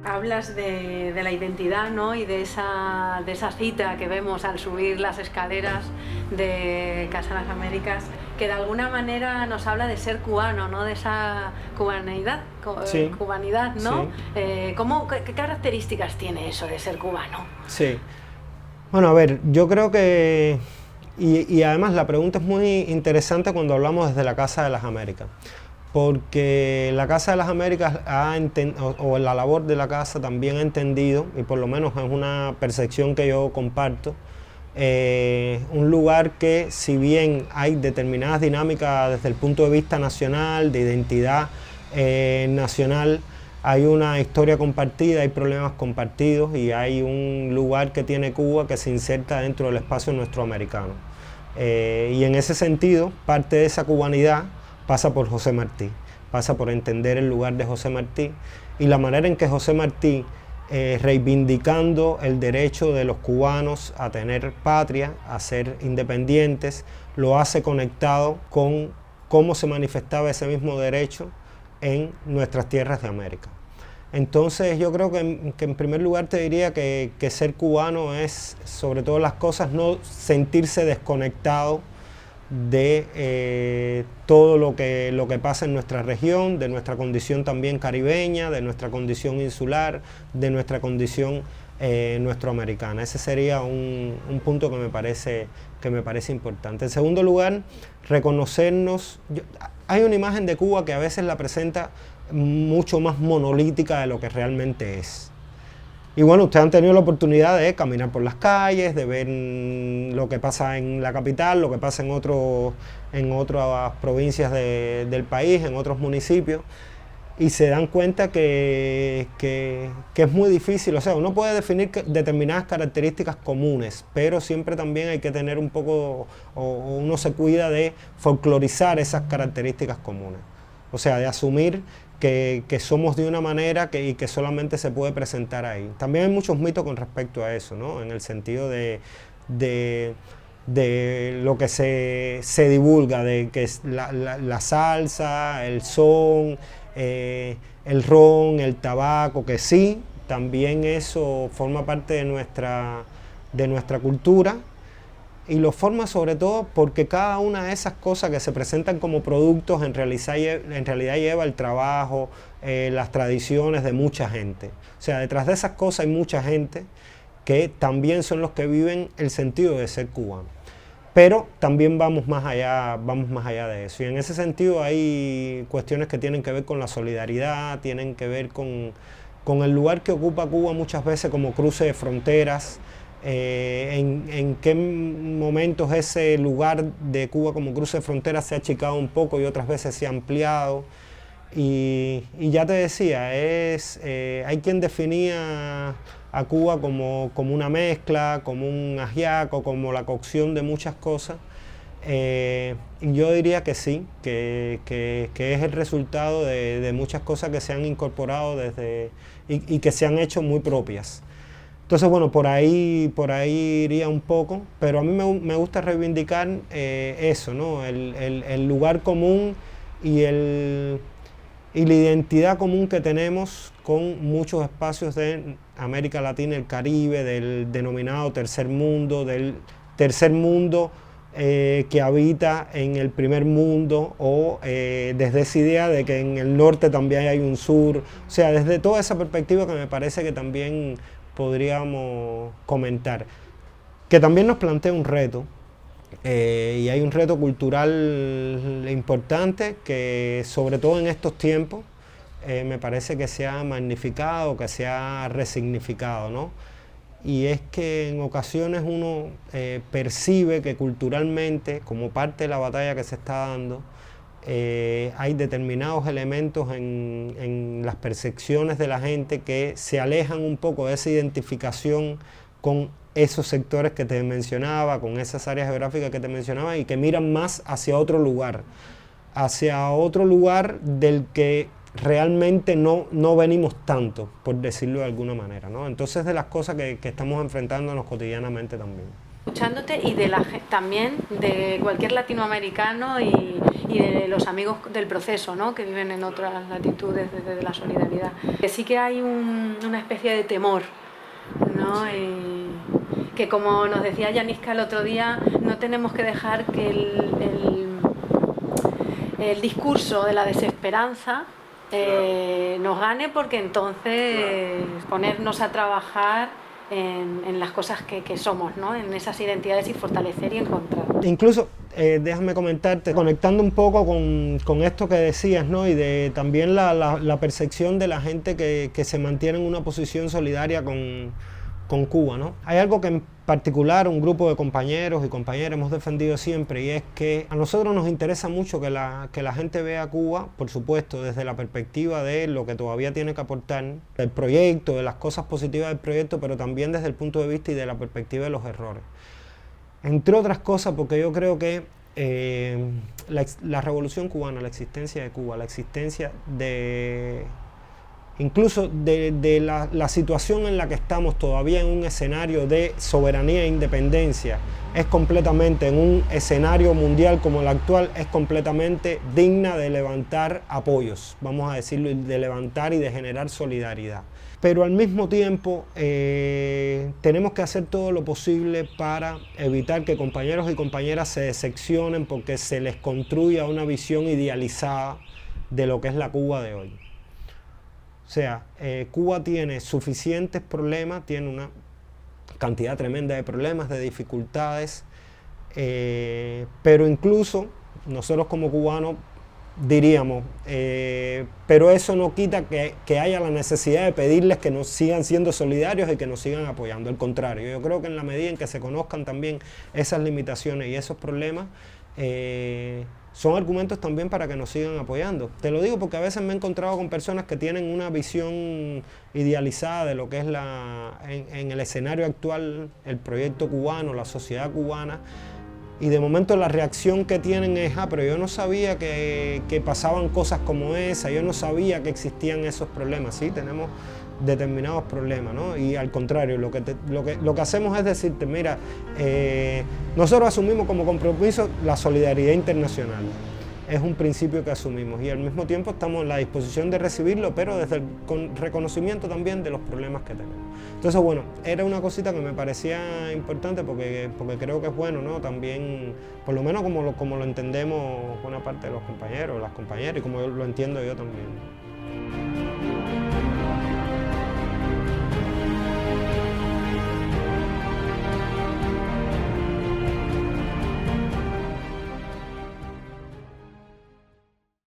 Hablas de la identidad, ¿no? Y de esa cita que vemos al subir las escaleras de Casa de las Américas, que de alguna manera nos habla de ser cubano, ¿no? De esa cubanidad, Sí, cubanidad, ¿no? sí, ¿Qué características tiene eso de ser cubano? sí. Bueno, a ver, yo creo que, y además la pregunta es muy interesante cuando hablamos desde la Casa de las Américas, porque la Casa de las Américas o la labor de la Casa también ha entendido, y por lo menos es una percepción que yo comparto, un lugar que, si bien hay determinadas dinámicas desde el punto de vista nacional, de identidad nacional, hay una historia compartida, hay problemas compartidos y hay un lugar que tiene Cuba que se inserta dentro del espacio nuestroamericano. Y en ese sentido, parte de esa cubanidad pasa por José Martí, pasa por entender el lugar de José Martí y la manera en que José Martí, reivindicando el derecho de los cubanos a tener patria, a ser independientes, lo hace conectado con cómo se manifestaba ese mismo derecho en nuestras tierras de América. Entonces yo creo que en primer lugar te diría que ser cubano es, sobre todas las cosas, no sentirse desconectado de todo lo que pasa en nuestra región, de nuestra condición también caribeña, de nuestra condición insular, de nuestra condición nuestroamericana. Ese sería un punto que me parece importante. En segundo lugar, reconocernos. Hay una imagen de Cuba que a veces la presenta mucho más monolítica de lo que realmente es. Y bueno, ustedes han tenido la oportunidad de caminar por las calles, de ver lo que pasa en la capital, lo que pasa en otras provincias del país, en otros municipios, y se dan cuenta que es muy difícil. O sea, uno puede definir determinadas características comunes, pero siempre también hay que tener un poco, o uno se cuida de folclorizar esas características comunes. O sea, de asumir que somos de una manera y que solamente se puede presentar ahí. También hay muchos mitos con respecto a eso, ¿no? En el sentido de lo que se divulga, de que es la salsa, el son, el ron, el tabaco, que sí, también eso forma parte de nuestra cultura, y lo forma sobre todo porque cada una de esas cosas que se presentan como productos en realidad lleva el trabajo, las tradiciones de mucha gente. O sea, detrás de esas cosas hay mucha gente que también son los que viven el sentido de ser cubano. Pero también vamos más allá de eso. Y en ese sentido hay cuestiones que tienen que ver con la solidaridad, tienen que ver con el lugar que ocupa Cuba muchas veces como cruce de fronteras. En qué momentos ese lugar de Cuba como cruce de fronteras se ha achicado un poco y otras veces se ha ampliado. Y ya te decía, hay quien definía a Cuba como una mezcla, como un ajiaco, como la cocción de muchas cosas. Y yo diría que sí, que es el resultado de muchas cosas que se han incorporado y que se han hecho muy propias. Entonces, bueno, por ahí iría un poco, pero a mí me gusta reivindicar eso, ¿no? El lugar común y la identidad común que tenemos con muchos espacios de América Latina, el Caribe, del denominado tercer mundo, del tercer mundo que habita en el primer mundo, o desde esa idea de que en el norte también hay un sur. O sea, desde toda esa perspectiva que me parece que también podríamos comentar, que también nos plantea un reto, y hay un reto cultural importante que, sobre todo en estos tiempos, me parece que se ha magnificado, que se ha resignificado, ¿no? Y es que en ocasiones uno percibe que culturalmente, como parte de la batalla que se está dando, hay determinados elementos en las percepciones de la gente que se alejan un poco de esa identificación con esos sectores que te mencionaba, con esas áreas geográficas que te mencionaba, y que miran más hacia otro lugar del que realmente no venimos tanto, por decirlo de alguna manera, ¿no? Entonces, de las cosas que estamos enfrentándonos cotidianamente también. escuchándote y también de cualquier latinoamericano y de los amigos del proceso, ¿no? Que viven en otras latitudes desde la solidaridad. Que sí que hay una especie de temor, ¿no? Que como nos decía Yaniska el otro día, no tenemos que dejar que el discurso de la desesperanza nos gane, porque entonces ponernos a trabajar en las cosas que somos, ¿no? En esas identidades, y fortalecer y encontrar. Incluso, déjame comentarte, conectando un poco con esto que decías, ¿no? Y de también la percepción de la gente que se mantiene en una posición solidaria con Cuba, ¿no? Hay algo que en particular un grupo de compañeros y compañeras hemos defendido siempre, y es que a nosotros nos interesa mucho que la gente vea a Cuba, por supuesto, desde la perspectiva de lo que todavía tiene que aportar, del proyecto, de las cosas positivas del proyecto, pero también desde el punto de vista y de la perspectiva de los errores. Entre otras cosas, porque yo creo que la revolución cubana, la existencia de Cuba, la existencia incluso de la situación en la que estamos todavía en un escenario de soberanía e independencia, es completamente, en un escenario mundial como el actual, es completamente digna de levantar apoyos, vamos a decirlo, de levantar y de generar solidaridad. Pero al mismo tiempo tenemos que hacer todo lo posible para evitar que compañeros y compañeras se decepcionen porque se les construya una visión idealizada de lo que es la Cuba de hoy. O sea, Cuba tiene suficientes problemas, tiene una cantidad tremenda de problemas, de dificultades, pero incluso nosotros como cubanos diríamos, pero eso no quita que haya la necesidad de pedirles que nos sigan siendo solidarios y que nos sigan apoyando. Al contrario, yo creo que en la medida en que se conozcan también esas limitaciones y esos problemas, son argumentos también para que nos sigan apoyando. Te lo digo porque a veces me he encontrado con personas que tienen una visión idealizada de lo que es en el escenario actual, el proyecto cubano, la sociedad cubana, y de momento la reacción que tienen es, pero yo no sabía que pasaban cosas como esa, yo no sabía que existían esos problemas. Sí, tenemos determinados problemas, ¿no? Y al contrario, lo que hacemos es decirte, mira, nosotros asumimos como compromiso la solidaridad internacional. Es un principio que asumimos y al mismo tiempo estamos en la disposición de recibirlo, pero desde el reconocimiento también de los problemas que tenemos. Entonces, bueno, era una cosita que me parecía importante porque creo que es bueno, ¿no? También, por lo menos como lo entendemos buena parte de los compañeros, las compañeras, y como lo entiendo yo también.